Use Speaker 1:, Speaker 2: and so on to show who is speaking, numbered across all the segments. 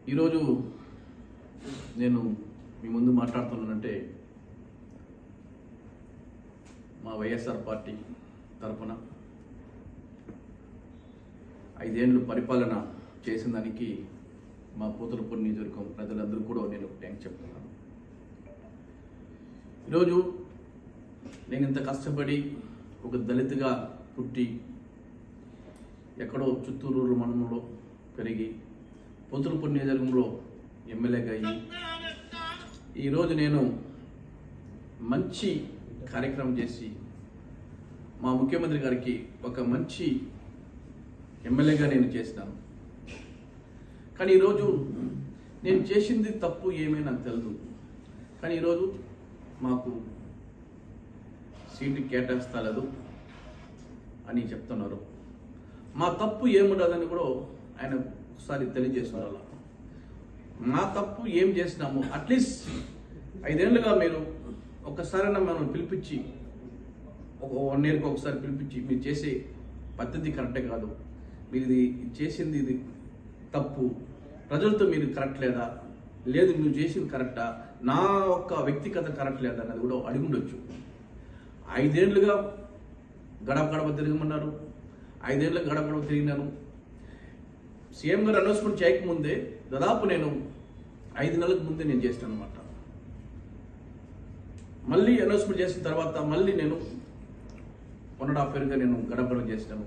Speaker 1: ఈరోజు నేను మీ ముందు మాట్లాడుతున్నానంటే మా వైఎస్ఆర్ పార్టీ తరఫున 5 ఏళ్ళు పరిపాలన చేసిన దానికి మా పూతలపూడి నియోజకవర్గం ప్రజలందరూ కూడా నేను థ్యాంక్స్ చెప్తున్నాను. ఈరోజు నేను ఇంత కష్టపడి ఒక దళితుగా పుట్టి ఎక్కడో చిత్తూరు మండలంలో పెరిగి పూతలపూడి నియోజకవర్గంలో ఎమ్మెల్యేగా అయ్యి ఈరోజు నేను మంచి కార్యక్రమం చేసి మా ముఖ్యమంత్రి గారికి ఒక మంచి ఎమ్మెల్యేగా నేను చేసినాను. కానీ ఈరోజు నేను చేసింది తప్పు ఏమీ నాకు తెలియదు. కానీ ఈరోజు మాకు సీటు కేటాయిస్తలేదు అని చెప్తున్నారు. మా తప్పు ఏముండదని కూడా ఆయన ఒకసారి తెలియజేస్తున్నారు. మా తప్పు ఏం చేసినాము, అట్లీస్ట్ 5 ఏళ్ళుగా మీరు ఒక్కసారైనా మనం పిలిపించి ఒక 1 ఇయర్కి ఒకసారి పిలిపించి మీరు చేసే పద్ధతి కరెక్టే కాదు, మీరు ఇది చేసింది ఇది తప్పు, ప్రజలతో మీరు కరెక్ట్ లేదా, లేదు మీరు చేసింది కరెక్టా, నా ఒక్క వ్యక్తిగత కరెక్ట్ లేదా అన్నది కూడా అడిగుండొచ్చు. 5 ఏళ్ళుగా గడప గడప తిరగమన్నారు. 5 ఏళ్ళకి గడప గడప తిరిగినాను. సీఎం గారు అనౌన్స్మెంట్ చేయకముందే దాదాపు నేను 5 నెలలకు ముందే నేను చేస్తాను అనమాట. మళ్ళీ అనౌన్స్మెంట్ చేసిన తర్వాత మళ్ళీ నేను 1.5 ఇయర్గా నేను గడపడం చేస్తాను.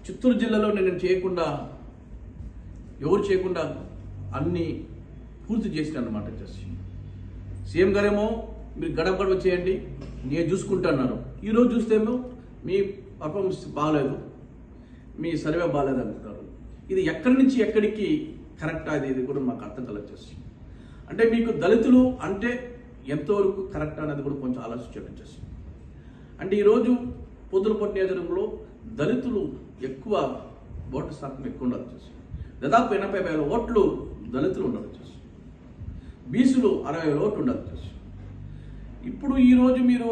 Speaker 1: చిత్తూరు జిల్లాలో నేను చేయకుండా ఎవరు చేయకుండా అన్ని పూర్తి చేసినాను అనమాట. చేసి సీఎం గారేమో మీరు గడప గడప చేయండి నేను చూసుకుంటున్నారు. ఈరోజు చూస్తేమో మీ పర్ఫార్మెన్స్ బాగాలేదు, మీ సర్వే బాగాలేదు అంటున్నారు. ఇది ఎక్కడి నుంచి ఎక్కడికి కరెక్ట్ అది కూడా మాకు అర్థం కలగచ్చేసి. అంటే మీకు దళితులు అంటే ఎంతవరకు కరెక్ట్ అనేది కూడా కొంచెం ఆలోచించేసి. అంటే ఈరోజు పూతలపూడి నియోజకవర్గంలో దళితులు ఎక్కువ ఓటు శాతం ఎక్కువ ఉండాలి వచ్చేసి. దాదాపు 80,000 ఓట్లు దళితులు ఉండాలి వచ్చేసి. బీసీలు 60,000 ఓట్లు ఉండాలి వచ్చేసి. ఇప్పుడు ఈరోజు మీరు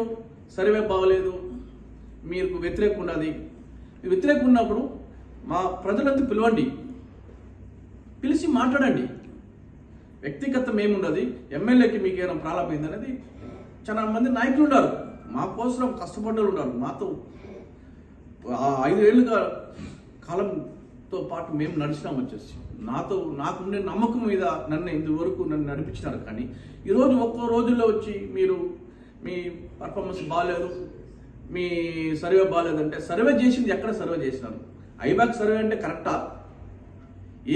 Speaker 1: సర్వే బాగలేదు, మీకు వ్యతిరేకం ఉన్నది. వ్యతిరేకం ఉన్నప్పుడు మా ప్రజలంతా పిలవండి, పిలిచి మాట్లాడండి. వ్యక్తిగతం ఏమున్నది, ఎమ్మెల్యేకి మీకు ఏమైనా ప్రాబ్లం అయింది అనేది చాలా మంది నాయకులు ఉన్నారు, మా కోసం కష్టపడ్డలు ఉన్నారు. మాతో 5 ఏళ్ళుగా కాలంతో పాటు మేము నడిచినాం వచ్చేసి. నాకుండే నమ్మకం మీద నన్ను ఇంతవరకు నడిపించినారు. కానీ ఈరోజు ఒక్కో రోజుల్లో వచ్చి మీరు మీ పర్ఫార్మెన్స్ బాగాలేదు, మీ సర్వే బాగాలేదంటే సర్వే చేసింది ఎక్కడ సర్వే చేసినారు? ఐబ్యాక్ సర్వే అంటే కరెక్టా?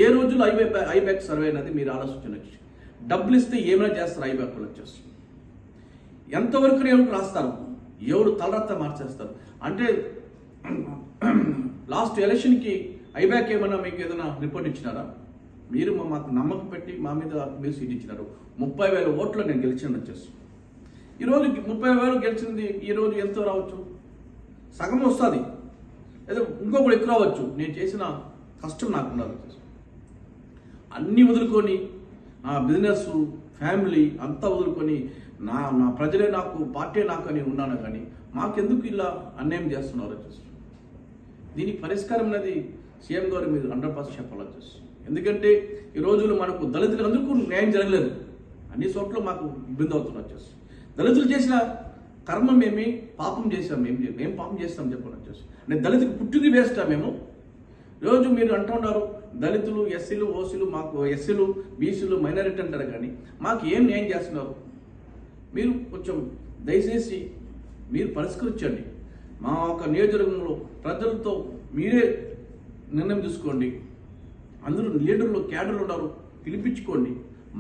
Speaker 1: ఏ రోజులో ఐబ్యాక్ సర్వే అనేది మీరు ఆలోచించవచ్చు. డబ్బులు ఇస్తే ఏమైనా చేస్తారు ఐబ్యాక్ వాళ్ళు వచ్చేసి. ఎంతవరకు ఎవరికి రాస్తారు, ఎవరు తలరత్త మార్చేస్తారు. అంటే లాస్ట్ ఎలక్షన్కి ఐబ్యాక్ ఏమైనా మీకు ఏదైనా రిపోర్ట్ ఇచ్చినారా? మీరు మాకు నమ్మకం పెట్టి మా మీద మీరు సీట్ ఇచ్చినారు. 30,000 ఓట్లు నేను గెలిచాను వచ్చేసి. ఈరోజు 30,000 గెలిచింది ఈరోజు ఎంతో రావచ్చు, సగం వస్తుంది, ఏదో ఇంకొకటి ఎక్కువ రావచ్చు. నేను చేసిన కష్టం నాకు ఉండాలి. అన్నీ వదులుకొని నా బిజినెస్ ఫ్యామిలీ అంతా వదులుకొని నా ప్రజలే నాకు, పార్టీ నాకు అని ఉన్నాను. కానీ మాకెందుకు ఇలా అన్యాయం చేస్తున్నారు వచ్చేసి. దీనికి పరిష్కారం అనేది సీఎం గారు మీరు 100% చెప్పాలి వచ్చేసి. ఎందుకంటే ఈ రోజులు మనకు దళితులకు అందరికీ న్యాయం జరగలేదు, అన్ని చోట్ల మాకు ఇబ్బంది అవుతుంది వచ్చేసి. దళితులు చేసిన కర్మం ఏమి, పాపం చేసాం, ఏం పాపం చేస్తాం చెప్పండి వచ్చేసి. అంటే దళితులు పుట్టింది వేస్తా మేము. రోజు మీరు అంటున్నారు దళితులు, ఎస్సీలు, ఓసీలు, మాకు ఎస్సీలు, బీసీలు, మైనారిటీ అంటారు. కానీ మాకు ఏం న్యాయం చేస్తున్నారు? మీరు కొంచెం దయచేసి మీరు పరిష్కరించండి. మా ఒక నియోజకవర్గంలో ప్రజలతో మీరే నిర్ణయం తీసుకోండి. అందరూ లీడర్లు, క్యాడర్లు ఉన్నారు, పిలిపించుకోండి,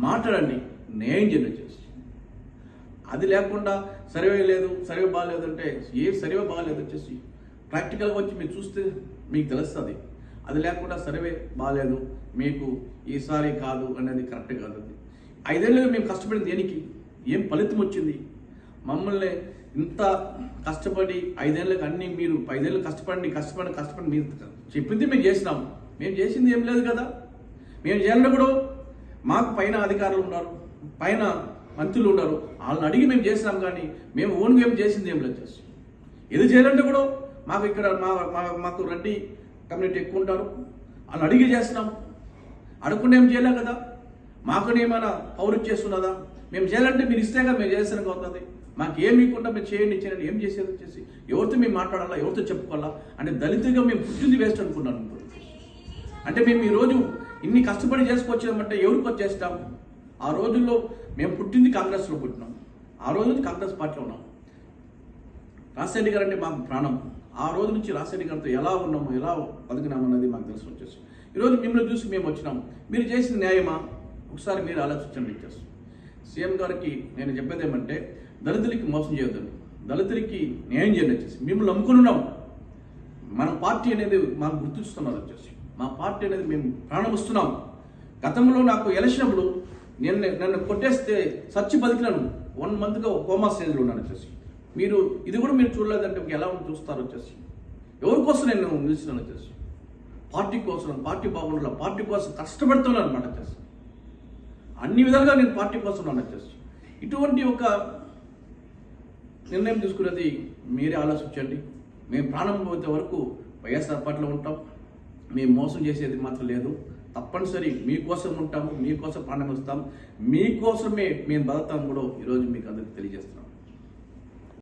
Speaker 1: మాట్లాడండి, న్యాయం చేయండి చేసి. అది లేకుండా సర్వే లేదు, సర్వే బాగాలేదంటే ఏ సర్వే బాగాలేదు వచ్చేసి ప్రాక్టికల్గా వచ్చి మీరు చూస్తే మీకు తెలుస్తుంది. అది లేకుండా సర్వే బాగాలేదు, మీకు ఈసారి కాదు అనేది కరెక్ట్ కాదు. 5 ఏళ్ళుగా మేము కష్టపడింది దేనికి? ఏం ఫలితం వచ్చింది? మమ్మల్ని ఇంత కష్టపడి 5 ఏళ్ళకి అన్నీ మీరు 5 ఏళ్ళు కష్టపడి మీరు చెప్పింది మేము చేసినాం. మేము చేసింది ఏం లేదు కదా. మేము చేయాలంటే కూడా మాకు పైన అధికారులు ఉన్నారు, పైన మంత్రులు ఉన్నారు, వాళ్ళని అడిగి మేము చేసినాం. కానీ మేము ఓన్గా ఏం చేసింది ఏం లేదు. ఇది చేయాలంటే కూడా మాకు ఇక్కడ మాకు రెడ్డి కమ్యూనిటీ ఎక్కువ ఉంటారు, వాళ్ళని అడిగి చేస్తున్నాం. అడగకుండా ఏం చేయలేం కదా. మాకు ఏమైనా పౌరు చేస్తున్నదా? మేము చేయాలంటే మీరు ఇస్తేగా మేము చేసానికి అవుతుంది. మాకు ఏమి ఇవ్వకుండా మీరు చేయండి ఏం చేసేది వచ్చేసి ఎవరితో మేము మాట్లాడాలా, ఎవరితో చెప్పుకోవాలా అంటే దళితులుగా మేము పుట్టింది వేస్ట్ అనుకున్నాను. అంటే మేము ఈరోజు ఇన్ని కష్టపడి చేసుకొచ్చామంటే ఎవరికి వచ్చేస్తాం? ఆ రోజుల్లో మేము పుట్టింది కాంగ్రెస్లో పుట్టినాం, ఆ రోజు నుంచి కాంగ్రెస్ పార్టీలో ఉన్నాం. రాజశేఖర్ గారు అంటే మాకు ప్రాణం. ఆ రోజు నుంచి రాజశేఖర్ గారితో ఎలా ఉన్నాము, ఎలా బతికినాము అన్నది మాకు తెలిసి వచ్చేసి ఈరోజు మిమ్మల్ని చూసి మేము వచ్చినాం. మీరు చేసిన న్యాయమా? ఒకసారి మీరు ఆలోచించండి. ఇచ్చేస్తాం సీఎం గారికి నేను చెప్పేది ఏమంటే దళితులకి మోసం చేయొద్దండి, దళితులకి న్యాయం చేయండి. వచ్చేసి మిమ్మల్ని నమ్ముకున్నాం. మన పార్టీ అనేది మాకు గుర్తిస్తున్నారు. వచ్చేసి మా పార్టీ అనేది మేము ప్రాణం ఇస్తున్నాం. గతంలో నాకు ఎలక్షన్ అప్పుడు నన్ను కొట్టేస్తే సచ్చి బతికినాను. 1 monthగా కోమా స్టేజ్లో ఉన్నాను. వచ్చేసి మీరు ఇది కూడా మీరు చూడలేదంటే ఎలా చూస్తారు? వచ్చేసి ఎవరి కోసం నేను నిలిచినాను? వచ్చేసి పార్టీ కోసం, పార్టీ బాగుండాల, పార్టీ కోసం కష్టపడుతున్నాను అనమాట. వచ్చేసి అన్ని విధాలుగా నేను పార్టీ కోసం ఉన్నాను. వచ్చేసి ఇటువంటి ఒక నిర్ణయం తీసుకునేది మీరే ఆలోచించండి. మేము ప్రాణం పోతే వరకు వైఎస్ఆర్ పార్టీలో ఉంటాం. మేము మోసం చేసేది మాత్రం లేదు. తప్పనిసరి మీకోసం ఉంటాము, మీకోసం ప్రాణం ఇస్తాం, మీకోసమే మేము బతుకుతాం కూడా ఈరోజు మీకు అందరికీ తెలియజేస్తున్నాం.